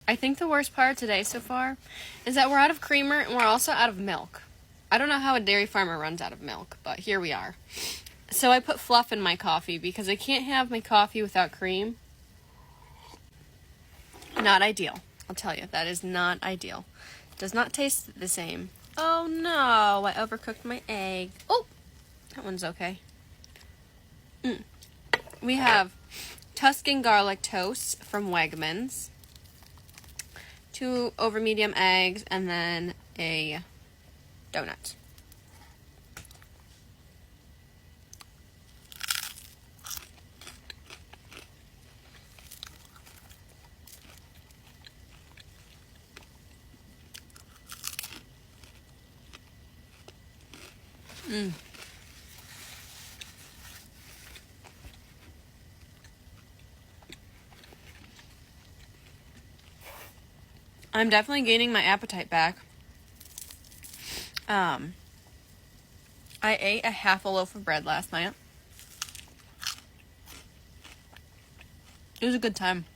I think the worst part of today so far is that we're out of creamer and we're also out of milk. I don't know how a dairy farmer runs out of milk, but here we are. So I put fluff in my coffee because I can't have my coffee without cream. Not ideal. I'll tell you, that is not ideal. Does not taste the same. Oh no, I overcooked my egg. Oh, that one's okay. We have Tuscan garlic toast from Wegmans, 2 over medium eggs, and then a donut. I'm definitely gaining my appetite back. I ate a half a loaf of bread last night. It was a good time.